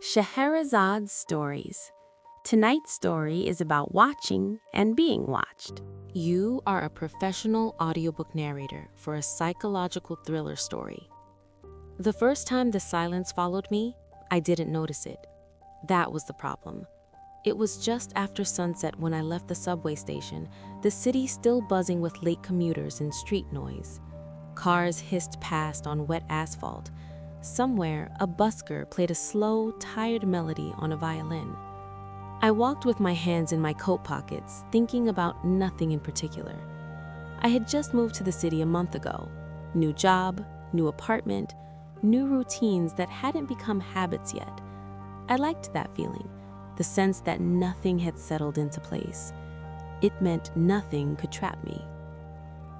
Scheherazade Stories. Tonight's story is about watching and being watched. You are a professional audiobook narrator for a psychological thriller story. The first time the silence followed me, I didn't notice it. That was the problem. It was just after sunset when I left the subway station, the city still buzzing with late commuters and street noise. Cars hissed past on wet asphalt. Somewhere, a busker played a slow, tired melody on a violin. I walked with my hands in my coat pockets, thinking about nothing in particular. I had just moved to the city a month ago. New job, new apartment, new routines that hadn't become habits yet. I liked that feeling, the sense that nothing had settled into place. It meant nothing could trap me.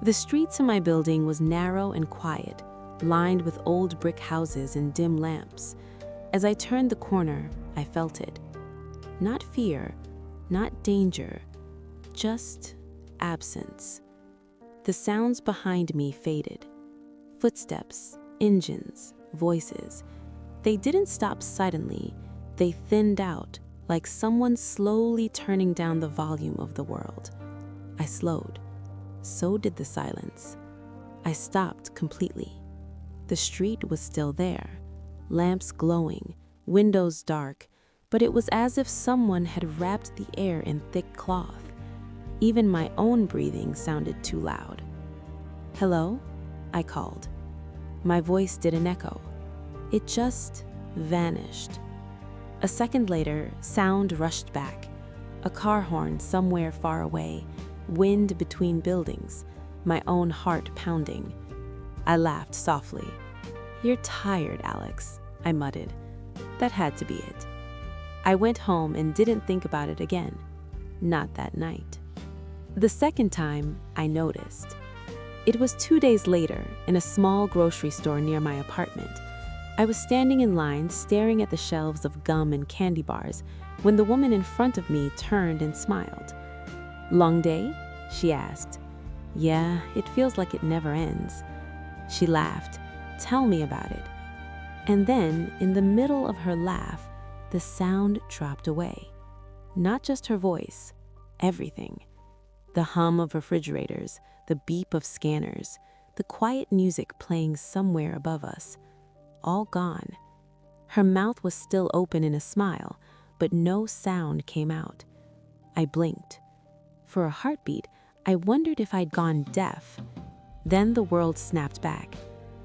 The streets in my building was narrow and quiet, lined with old brick houses and dim lamps. As I turned the corner, I felt it. Not fear, not danger, just absence. The sounds behind me faded. Footsteps, engines, voices. They didn't stop suddenly. They thinned out, like someone slowly turning down the volume of the world. I slowed. So did the silence. I stopped completely. The street was still there, lamps glowing, windows dark, but it was as if someone had wrapped the air in thick cloth. Even my own breathing sounded too loud. "Hello?" I called. My voice didn't echo. It just vanished. A second later, sound rushed back. A car horn somewhere far away, wind between buildings, my own heart pounding. I laughed softly. "You're tired, Alex," I muttered. That had to be it. I went home and didn't think about it again. Not that night. The second time, I noticed. It was 2 days later, in a small grocery store near my apartment. I was standing in line, staring at the shelves of gum and candy bars, when the woman in front of me turned and smiled. "Long day?" she asked. "Yeah, it feels like it never ends." She laughed. "Tell me about it." And then, in the middle of her laugh, the sound dropped away. Not just her voice, everything. The hum of refrigerators, the beep of scanners, the quiet music playing somewhere above us. All gone. Her mouth was still open in a smile, but no sound came out. I blinked. For a heartbeat, I wondered if I'd gone deaf. Then the world snapped back.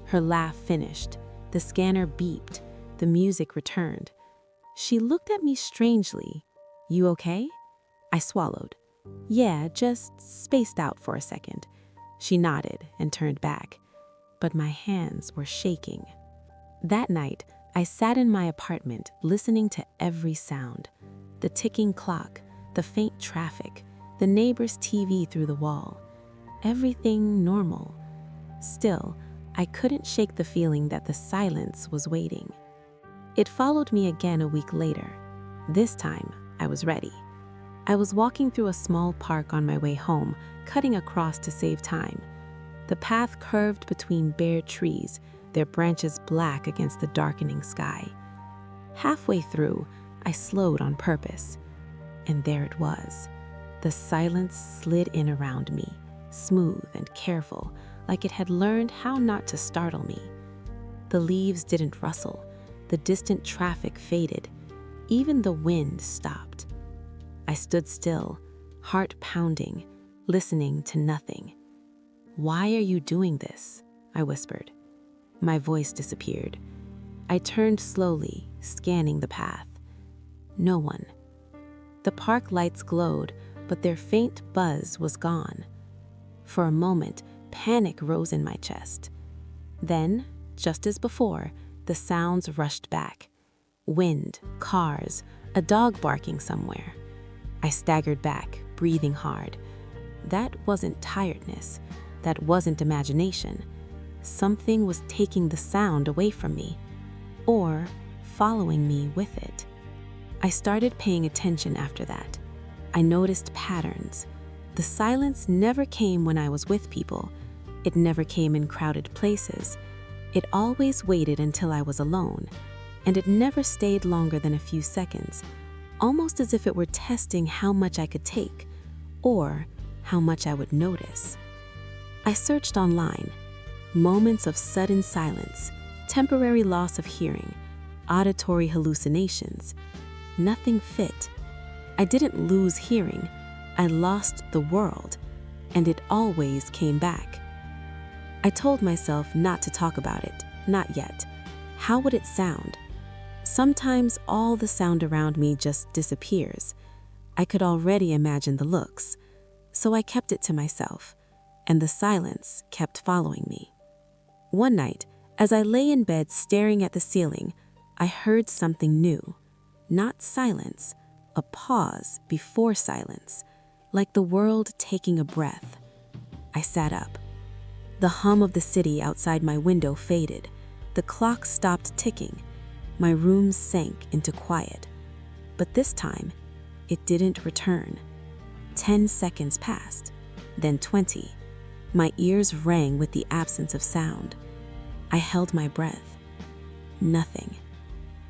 Her laugh finished. The scanner beeped. The music returned. She looked at me strangely. "You okay?" I swallowed. "Yeah, just spaced out for a second." She nodded and turned back. But my hands were shaking. That night, I sat in my apartment listening to every sound. The ticking clock, the faint traffic, the neighbor's TV through the wall. Everything normal. Still, I couldn't shake the feeling that the silence was waiting. It followed me again a week later. This time, I was ready. I was walking through a small park on my way home, cutting across to save time. The path curved between bare trees, their branches black against the darkening sky. Halfway through, I slowed on purpose. And there it was. The silence slid in around me, smooth and careful, like it had learned how not to startle me. The leaves didn't rustle. The distant traffic faded. Even the wind stopped. I stood still, heart pounding, listening to nothing. "Why are you doing this?" I whispered. My voice disappeared. I turned slowly, scanning the path. No one. The park lights glowed, but their faint buzz was gone. For a moment, panic rose in my chest. Then, just as before, the sounds rushed back. Wind, cars, a dog barking somewhere. I staggered back, breathing hard. That wasn't tiredness. That wasn't imagination. Something was taking the sound away from me, or following me with it. I started paying attention after that. I noticed patterns. The silence never came when I was with people. It never came in crowded places. It always waited until I was alone. and it never stayed longer than a few seconds, almost as if it were testing how much I could take or how much I would notice. I searched online. Moments of sudden silence, temporary loss of hearing, auditory hallucinations. Nothing fit. I didn't lose hearing. I lost the world, and it always came back. I told myself not to talk about it, not yet. How would it sound? Sometimes all the sound around me just disappears. I could already imagine the looks, so I kept it to myself, and the silence kept following me. One night, as I lay in bed staring at the ceiling, I heard something new. Not silence, a pause before silence, like the world taking a breath. I sat up. The hum of the city outside my window faded. The clock stopped ticking. My room sank into quiet. But this time, it didn't return. 10 seconds passed, then 20. My ears rang with the absence of sound. I held my breath. Nothing.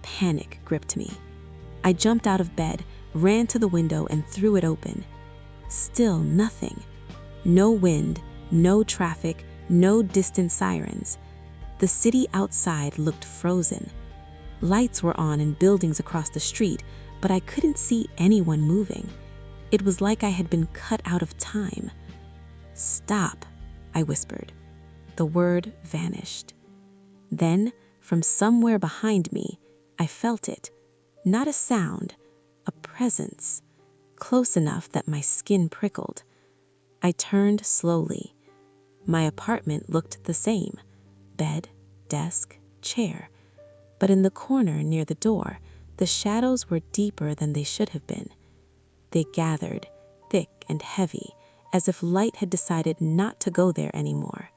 Panic gripped me. I jumped out of bed, ran to the window, and threw it open. Still nothing. No wind, no traffic, no distant sirens. The city outside looked frozen. Lights were on in buildings across the street, but I couldn't see anyone moving. It was like I had been cut out of time. "Stop," I whispered. The word vanished. Then, from somewhere behind me, I felt it. Not a sound, a presence, close enough that my skin prickled. I turned slowly. My apartment looked the same. Bed, desk, chair. But in the corner near the door, the shadows were deeper than they should have been. They gathered, thick and heavy, as if light had decided not to go there anymore.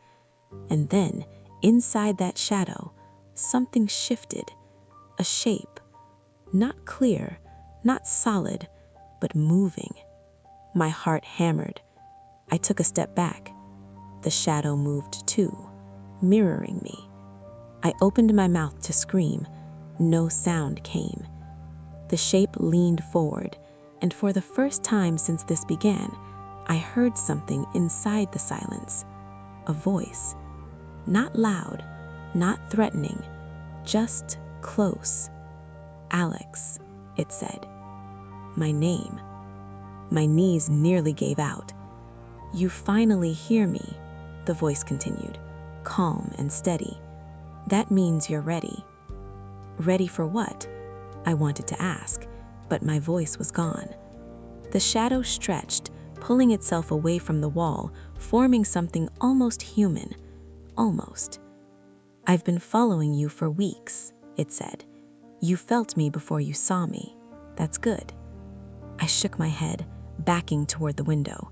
And then, inside that shadow, something shifted. A shape. Not clear, not solid, but moving. My heart hammered. I took a step back. The shadow moved too, mirroring me. I opened my mouth to scream. No sound came. The shape leaned forward, and for the first time since this began, I heard something inside the silence. A voice. Not loud, not threatening, just close. "Alex," it said. My name. My knees nearly gave out. "You finally hear me," the voice continued, calm and steady. "That means you're ready." Ready for what? I wanted to ask, but my voice was gone. The shadow stretched, pulling itself away from the wall, forming something almost human. Almost. "I've been following you for weeks," it said. "You felt me before you saw me. That's good." I shook my head, backing toward the window.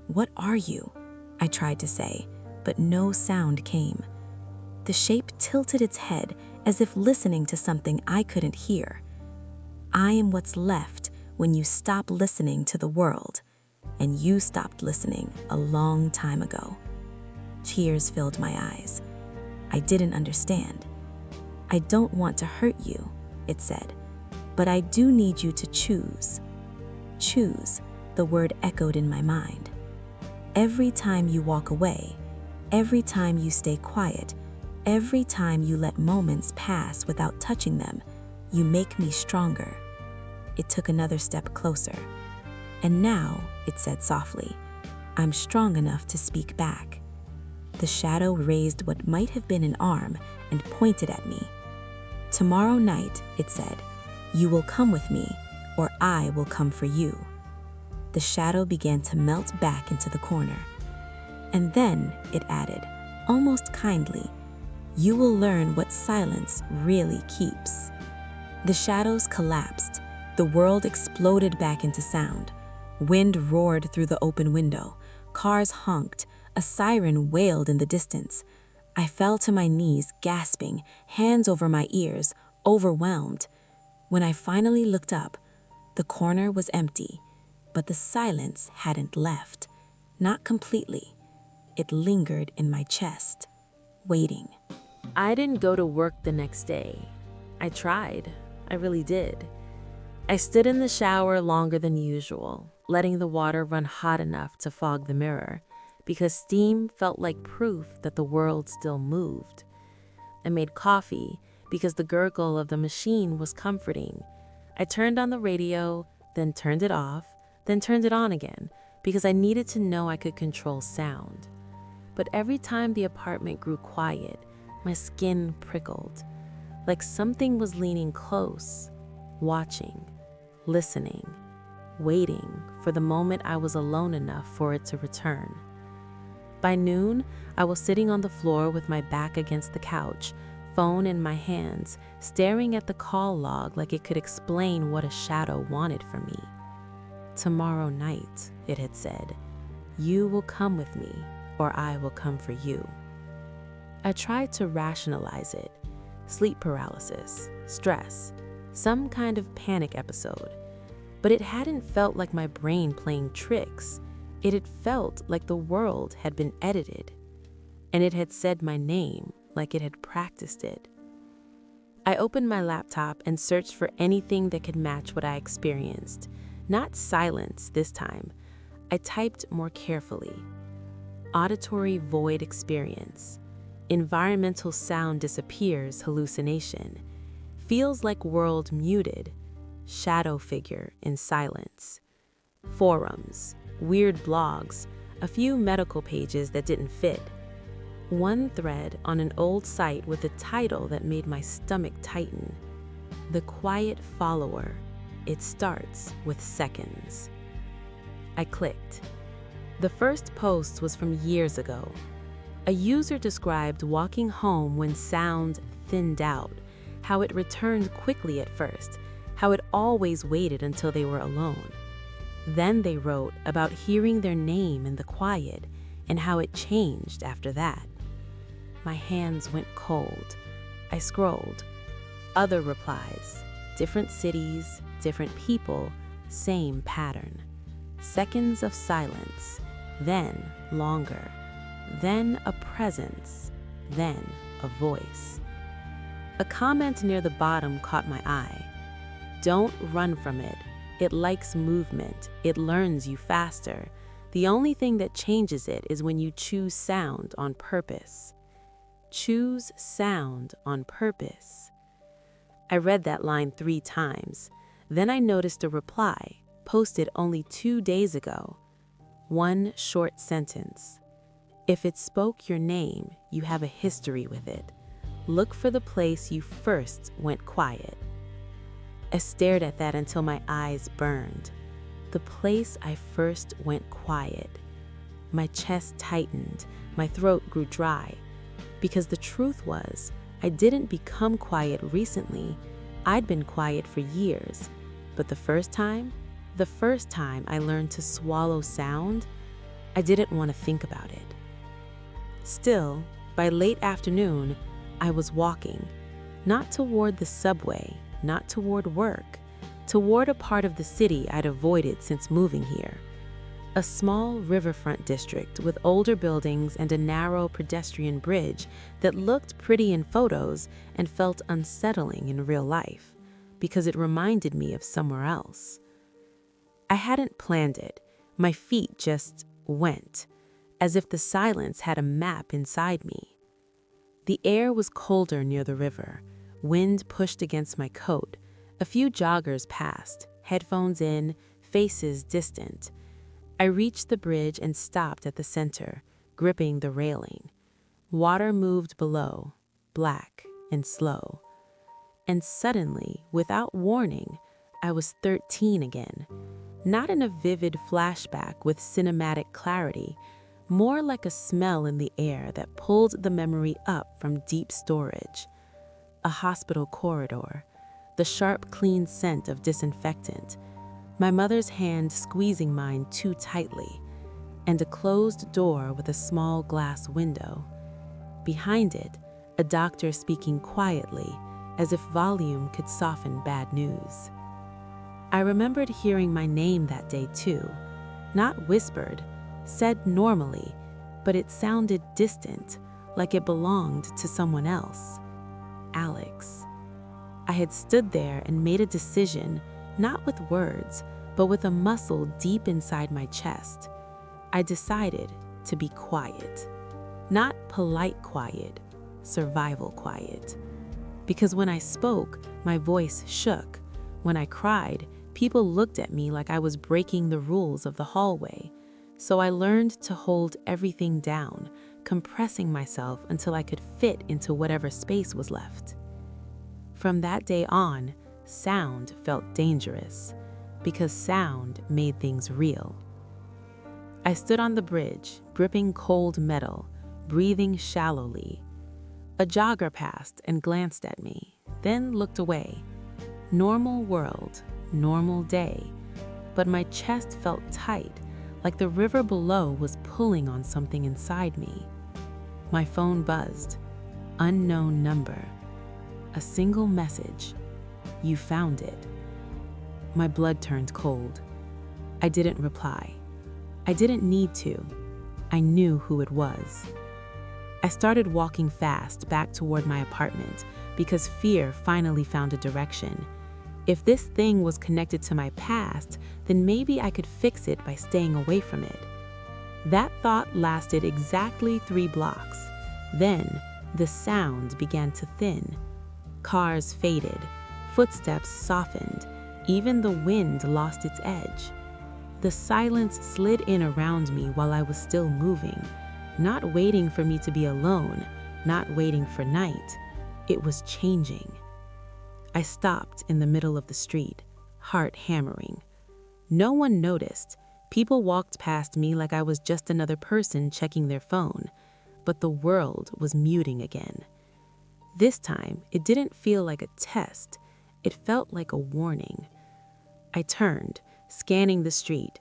"What are you?" I tried to say, but no sound came. The shape tilted its head as if listening to something I couldn't hear. "I am what's left when you stop listening to the world, and you stopped listening a long time ago." Tears filled my eyes. I didn't understand. "I don't want to hurt you," it said, "but I do need you to choose." Choose, the word echoed in my mind. Every time you walk away, every time you stay quiet, every time you let moments pass without touching them, you make me stronger. It took another step closer. "And now," it said softly, "I'm strong enough to speak back." The shadow raised what might have been an arm and pointed at me. "Tomorrow night," it said, "you will come with me, or I will come for you." The shadow began to melt back into the corner. "And then," it added, almost kindly, "you will learn what silence really keeps." The shadows collapsed. The world exploded back into sound. Wind roared through the open window. Cars honked. A siren wailed in the distance. I fell to my knees, gasping, hands over my ears, overwhelmed. When I finally looked up, the corner was empty, but the silence hadn't left. Not completely. It lingered in my chest, waiting. I didn't go to work the next day. I tried. I really did. I stood in the shower longer than usual, letting the water run hot enough to fog the mirror, because steam felt like proof that the world still moved. I made coffee because the gurgle of the machine was comforting. I turned on the radio, then turned it off, then turned it on again, because I needed to know I could control sound. But every time the apartment grew quiet, my skin prickled, like something was leaning close, watching, listening, waiting for the moment I was alone enough for it to return. By noon, I was sitting on the floor with my back against the couch, phone in my hands, staring at the call log like it could explain what a shadow wanted from me. "Tomorrow night," it had said, "you will come with me, or I will come for you." I tried to rationalize it. Sleep paralysis, stress, some kind of panic episode. But it hadn't felt like my brain playing tricks. It had felt like the world had been edited, and it had said my name like it had practiced it. I opened my laptop and searched for anything that could match what I experienced. Not silence this time. I typed more carefully. Auditory void experience. Environmental sound disappears hallucination. Feels like world muted. Shadow figure in silence. Forums. Weird blogs. A few medical pages that didn't fit. One thread on an old site with a title that made my stomach tighten. The Quiet Follower. It starts with seconds. I clicked. The first post was from years ago. A user described walking home when sound thinned out, how it returned quickly at first, how it always waited until they were alone. Then they wrote about hearing their name in the quiet and how it changed after that. My hands went cold. I scrolled. Other replies. Different cities, different people, same pattern. Seconds of silence, then longer, then a presence, then a voice. A comment near the bottom caught my eye. "Don't run from it. It likes movement. It learns you faster. The only thing that changes it is when you choose sound on purpose." Choose sound on purpose. I read that line 3 times. Then I noticed a reply, posted only 2 days ago. One short sentence. "If it spoke your name, you have a history with it. Look for the place you first went quiet." I stared at that until my eyes burned. The place I first went quiet. My chest tightened, my throat grew dry. Because the truth was, I didn't become quiet recently. I'd been quiet for years. But the first time I learned to swallow sound, I didn't want to think about it. Still, by late afternoon, I was walking, not toward the subway, not toward work, toward a part of the city I'd avoided since moving here. A small riverfront district with older buildings and a narrow pedestrian bridge that looked pretty in photos and felt unsettling in real life, because it reminded me of somewhere else. I hadn't planned it. My feet just went, as if the silence had a map inside me. The air was colder near the river. Wind pushed against my coat. A few joggers passed, headphones in, faces distant. I reached the bridge and stopped at the center, gripping the railing. Water moved below, black and slow. And suddenly, without warning, I was 13 again. Not in a vivid flashback with cinematic clarity, more like a smell in the air that pulled the memory up from deep storage. A hospital corridor, the sharp, clean scent of disinfectant, my mother's hand squeezing mine too tightly, and a closed door with a small glass window. Behind it, a doctor speaking quietly, as if volume could soften bad news. I remembered hearing my name that day too, not whispered, said normally, but it sounded distant, like it belonged to someone else. Alex. I had stood there and made a decision, not with words, but with a muscle deep inside my chest. I decided to be quiet. Not polite quiet, survival quiet. Because when I spoke, my voice shook. When I cried, people looked at me like I was breaking the rules of the hallway. So I learned to hold everything down, compressing myself until I could fit into whatever space was left. From that day on, sound felt dangerous, because sound made things real. I stood on the bridge, gripping cold metal, breathing shallowly. A jogger passed and glanced at me, then looked away. Normal world, normal day, but my chest felt tight, like the river below was pulling on something inside me. My phone buzzed. Unknown number. A single message. You found it. My blood turned cold. I didn't reply. I didn't need to. I knew who it was. I started walking fast back toward my apartment because fear finally found a direction. If this thing was connected to my past, then maybe I could fix it by staying away from it. That thought lasted exactly 3 blocks. Then, the sound began to thin. Cars faded, footsteps softened, even the wind lost its edge. The silence slid in around me while I was still moving, not waiting for me to be alone, not waiting for night. It was changing. I stopped in the middle of the street, heart hammering. No one noticed. People walked past me like I was just another person checking their phone, but the world was muting again. This time, it didn't feel like a test. It felt like a warning. I turned, scanning the street,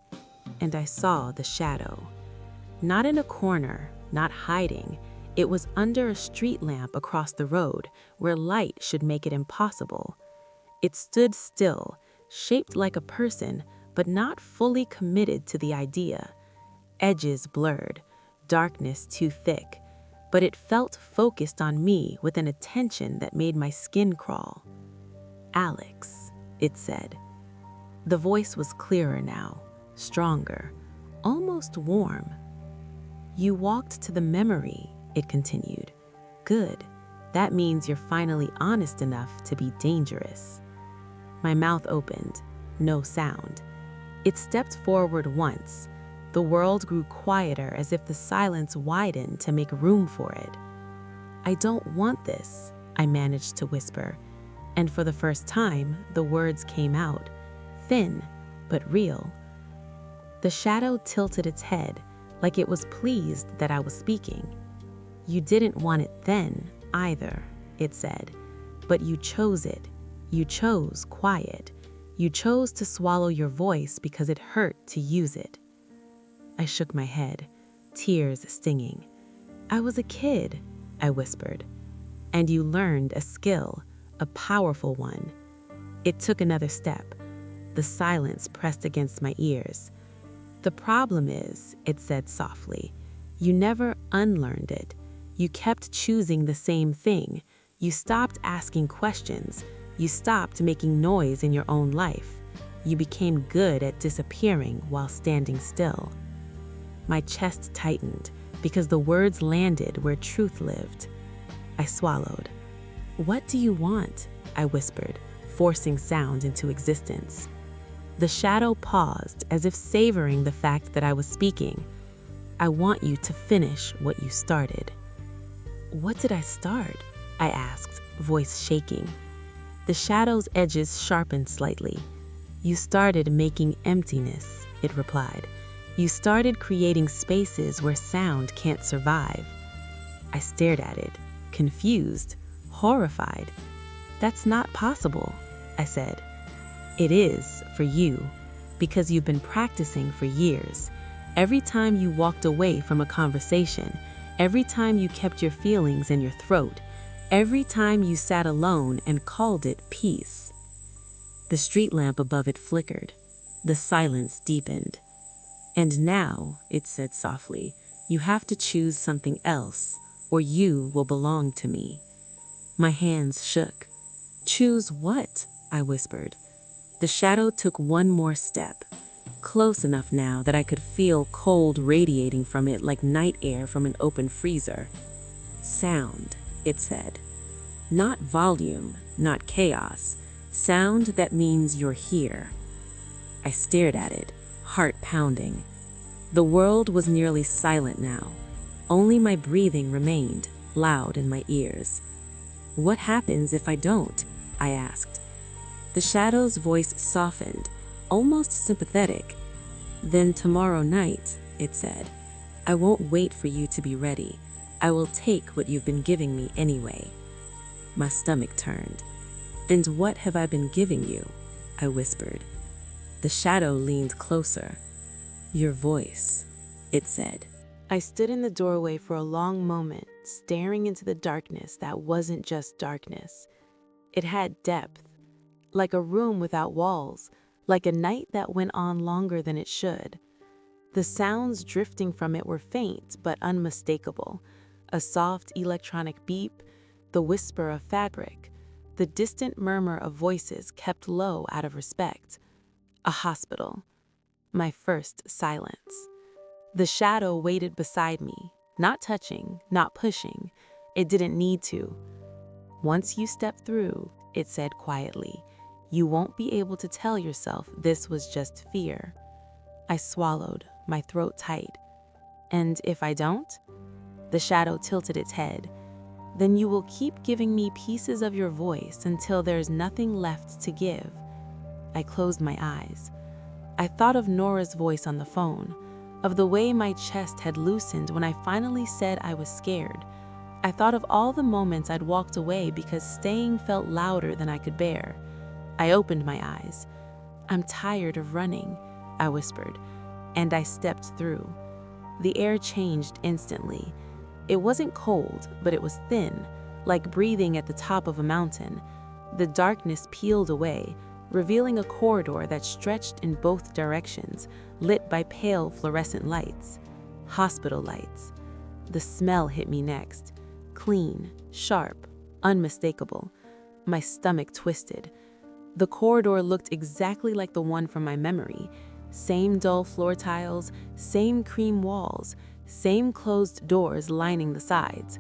and I saw the shadow. Not in a corner, not hiding. It was under a street lamp across the road, where light should make it impossible. It stood still, shaped like a person, but not fully committed to the idea. Edges blurred, darkness too thick, but it felt focused on me with an attention that made my skin crawl. "Alex," it said. The voice was clearer now, stronger, almost warm. "You walked to the memory," it continued. "Good. That means you're finally honest enough to be dangerous." My mouth opened, no sound. It stepped forward once. The world grew quieter as if the silence widened to make room for it. "I don't want this," I managed to whisper, and for the first time, the words came out, thin but real. The shadow tilted its head, like it was pleased that I was speaking. "You didn't want it then, either," it said, "but you chose it. You chose quiet. You chose to swallow your voice because it hurt to use it." I shook my head, tears stinging. "I was a kid," I whispered. "And you learned a skill, a powerful one." It took another step. The silence pressed against my ears. "The problem is," it said softly, "you never unlearned it. You kept choosing the same thing. You stopped asking questions. You stopped making noise in your own life. You became good at disappearing while standing still." My chest tightened because the words landed where truth lived. I swallowed. "What do you want?" I whispered, forcing sound into existence. The shadow paused as if savoring the fact that I was speaking. "I want you to finish what you started." "What did I start?" I asked, voice shaking. The shadow's edges sharpened slightly. "You started making emptiness," it replied. "You started creating spaces where sound can't survive." I stared at it, confused, horrified. "That's not possible," I said. "It is for you, because you've been practicing for years. Every time you walked away from a conversation, every time you kept your feelings in your throat, every time you sat alone and called it peace." The street lamp above it flickered. The silence deepened. "And now," it said softly, "you have to choose something else, or you will belong to me." My hands shook. Choose what? I whispered. The shadow took one more step, close enough now that I could feel cold radiating from it like night air from an open freezer. Sound, it said. Not volume, not chaos. Sound that means you're here. I stared at it, heart pounding. The world was nearly silent now. Only my breathing remained, loud in my ears. What happens if I don't? I asked. The shadow's voice softened, almost sympathetic. Then tomorrow night, it said, I won't wait for you to be ready. I will take what you've been giving me anyway. My stomach turned. And what have I been giving you? I whispered. The shadow leaned closer. Your voice, it said. I stood in the doorway for a long moment, staring into the darkness that wasn't just darkness. It had depth, like a room without walls, like a night that went on longer than it should. The sounds drifting from it were faint but unmistakable. A soft electronic beep, the whisper of fabric, the distant murmur of voices kept low out of respect. A hospital. My first silence. The shadow waited beside me, not touching, not pushing. It didn't need to. Once you step through, it said quietly, you won't be able to tell yourself this was just fear. I swallowed, my throat tight. And if I don't? The shadow tilted its head. Then you will keep giving me pieces of your voice until there's nothing left to give. I closed my eyes. I thought of Nora's voice on the phone, of the way my chest had loosened when I finally said I was scared. I thought of all the moments I'd walked away because staying felt louder than I could bear. I opened my eyes. I'm tired of running, I whispered, and I stepped through. The air changed instantly. It wasn't cold, but it was thin, like breathing at the top of a mountain. The darkness peeled away, revealing a corridor that stretched in both directions, lit by pale fluorescent lights. Hospital lights. The smell hit me next. Clean, sharp, unmistakable. My stomach twisted. The corridor looked exactly like the one from my memory. Same dull floor tiles, same cream walls, same closed doors lining the sides.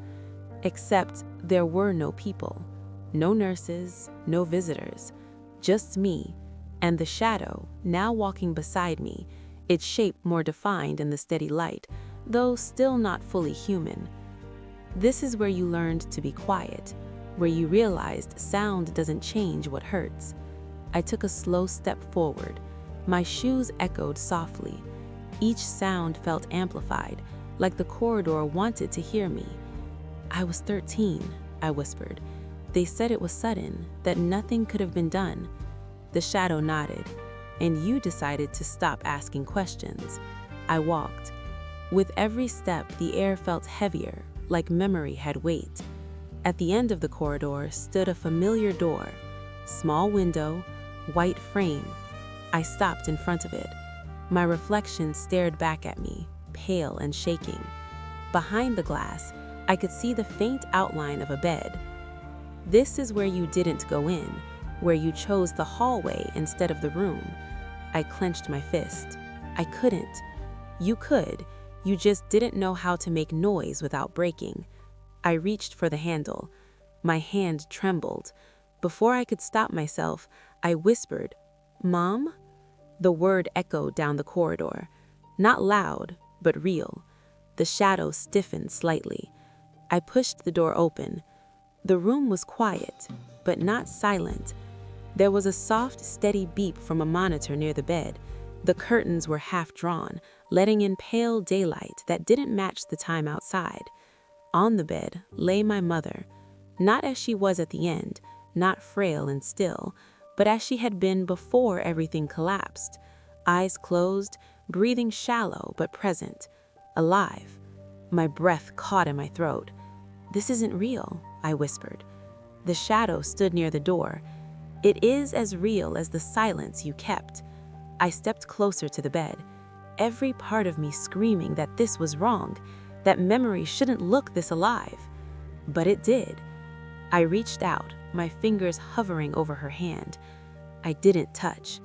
Except there were no people. No nurses, no visitors. Just me, and the shadow, now walking beside me, its shape more defined in the steady light, though still not fully human. This is where you learned to be quiet, where you realized sound doesn't change what hurts. I took a slow step forward. My shoes echoed softly. Each sound felt amplified, like the corridor wanted to hear me. I was 13, I whispered. They said it was sudden, that nothing could have been done. The shadow nodded, and you decided to stop asking questions. I walked. With every step, the air felt heavier, like memory had weight. At the end of the corridor stood a familiar door. Small window, white frame. I stopped in front of it. My reflection stared back at me, pale and shaking. Behind the glass, I could see the faint outline of a bed. This is where you didn't go in, where you chose the hallway instead of the room. I clenched my fist. I couldn't. You could. You just didn't know how to make noise without breaking. I reached for the handle. My hand trembled. Before I could stop myself, I whispered, "Mom?" The word echoed down the corridor. Not loud, but real. The shadow stiffened slightly. I pushed the door open. The room was quiet, but not silent. There was a soft, steady beep from a monitor near the bed. The curtains were half drawn, letting in pale daylight that didn't match the time outside. On the bed lay my mother, not as she was at the end, not frail and still, but as she had been before everything collapsed. Eyes closed, breathing shallow but present, alive. My breath caught in my throat. "This isn't real," I whispered. The shadow stood near the door. "It is as real as the silence you kept." I stepped closer to the bed, every part of me screaming that this was wrong, that memory shouldn't look this alive. But it did. I reached out, my fingers hovering over her hand. I didn't touch.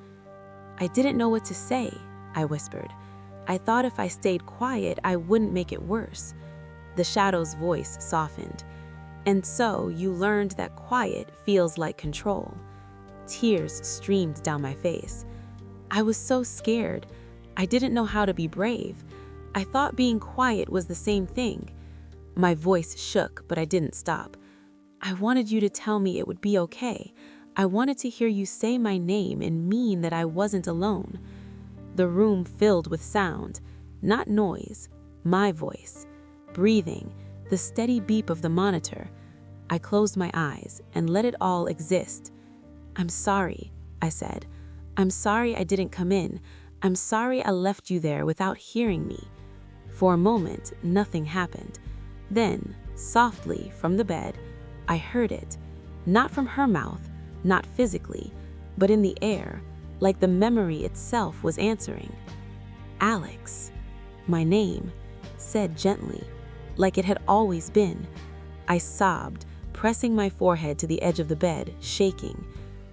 "I didn't know what to say," I whispered. "I thought if I stayed quiet, I wouldn't make it worse." The shadow's voice softened. "And so you learned that quiet feels like control." Tears streamed down my face. I was so scared. I didn't know how to be brave. I thought being quiet was the same thing. My voice shook, but I didn't stop. "I wanted you to tell me it would be okay. I wanted to hear you say my name and mean that I wasn't alone." The room filled with sound, not noise, my voice, breathing, the steady beep of the monitor. I closed my eyes and let it all exist. "I'm sorry," I said. "I'm sorry I didn't come in. I'm sorry I left you there without hearing me." For a moment, nothing happened. Then, softly from the bed, I heard it, not from her mouth, not physically, but in the air, like the memory itself was answering. "Alex," my name, said gently, like it had always been. I sobbed, pressing my forehead to the edge of the bed, shaking.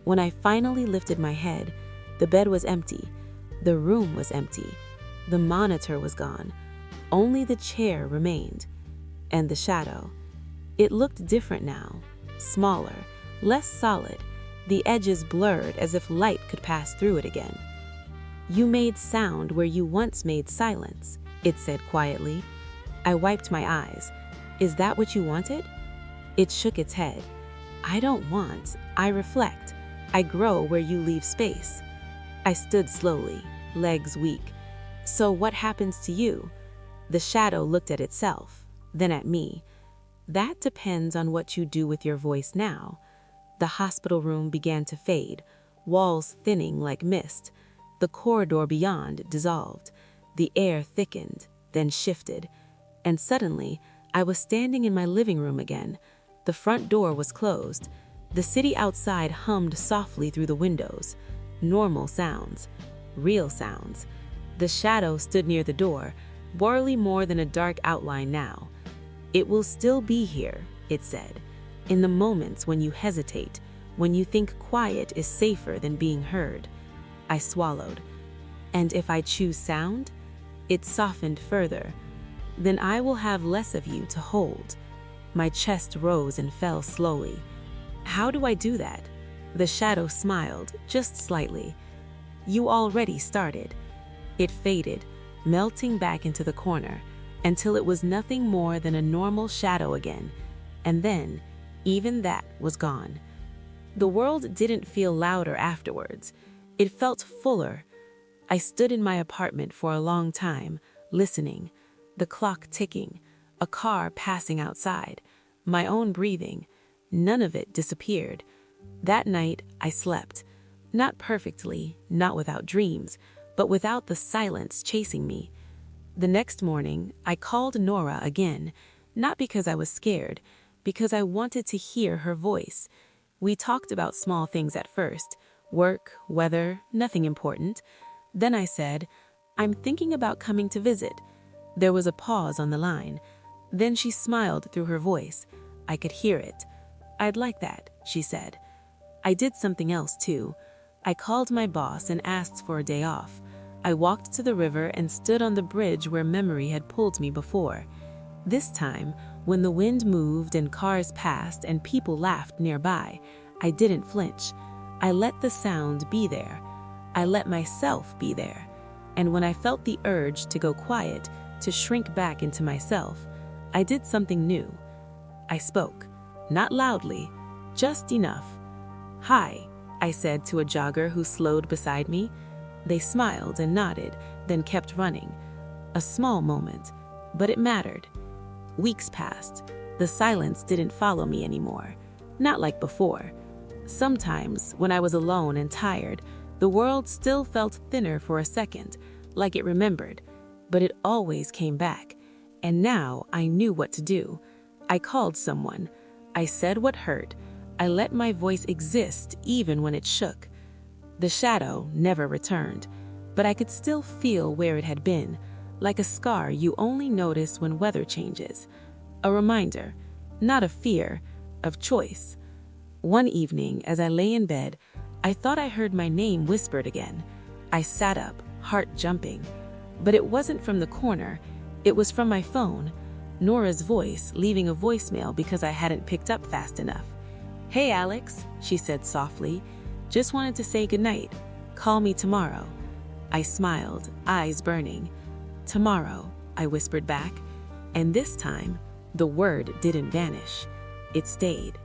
When I finally lifted my head, the bed was empty. The room was empty. The monitor was gone. Only the chair remained. And the shadow. It looked different now, smaller, less solid, the edges blurred as if light could pass through it again. "You made sound where you once made silence," it said quietly. I wiped my eyes. "Is that what you wanted?" It shook its head. "I don't want, I reflect. I grow where you leave space." I stood slowly, legs weak. "So what happens to you?" The shadow looked at itself, then at me. "That depends on what you do with your voice now." The hospital room began to fade, walls thinning like mist. The corridor beyond dissolved. The air thickened, then shifted. And suddenly, I was standing in my living room again. The front door was closed. The city outside hummed softly through the windows. Normal sounds. Real sounds. The shadow stood near the door, barely more than a dark outline now. "It will still be here," it said, "in the moments when you hesitate, when you think quiet is safer than being heard." I swallowed. "And if I choose sound?" It softened further. "Then I will have less of you to hold." My chest rose and fell slowly. "How do I do that?" The shadow smiled, just slightly. "You already started." It faded, melting back into the corner, until it was nothing more than a normal shadow again. And then, even that was gone. The world didn't feel louder afterwards. It felt fuller. I stood in my apartment for a long time, listening. The clock ticking, a car passing outside, my own breathing. None of it disappeared. That night, I slept. Not perfectly, not without dreams, but without the silence chasing me. The next morning, I called Nora again, not because I was scared, because I wanted to hear her voice. We talked about small things at first, work, weather, nothing important. Then I said, "I'm thinking about coming to visit." There was a pause on the line. Then she smiled through her voice. I could hear it. "I'd like that," she said. I did something else too. I called my boss and asked for a day off. I walked to the river and stood on the bridge where memory had pulled me before. This time, when the wind moved and cars passed and people laughed nearby, I didn't flinch. I let the sound be there. I let myself be there. And when I felt the urge to go quiet, to shrink back into myself, I did something new. I spoke, not loudly, just enough. "Hi," I said to a jogger who slowed beside me. They smiled and nodded, then kept running. A small moment, but it mattered. Weeks passed. The silence didn't follow me anymore. Not like before. Sometimes, when I was alone and tired, the world still felt thinner for a second, like it remembered. But it always came back. And now I knew what to do. I called someone. I said what hurt. I let my voice exist even when it shook. The shadow never returned, but I could still feel where it had been, like a scar you only notice when weather changes. A reminder, not of fear, of choice. One evening, as I lay in bed, I thought I heard my name whispered again. I sat up, heart jumping. But it wasn't from the corner, it was from my phone, Nora's voice leaving a voicemail because I hadn't picked up fast enough. "Hey Alex," she said softly, "just wanted to say goodnight. Call me tomorrow." I smiled, eyes burning. "Tomorrow," I whispered back, and this time, the word didn't vanish. It stayed.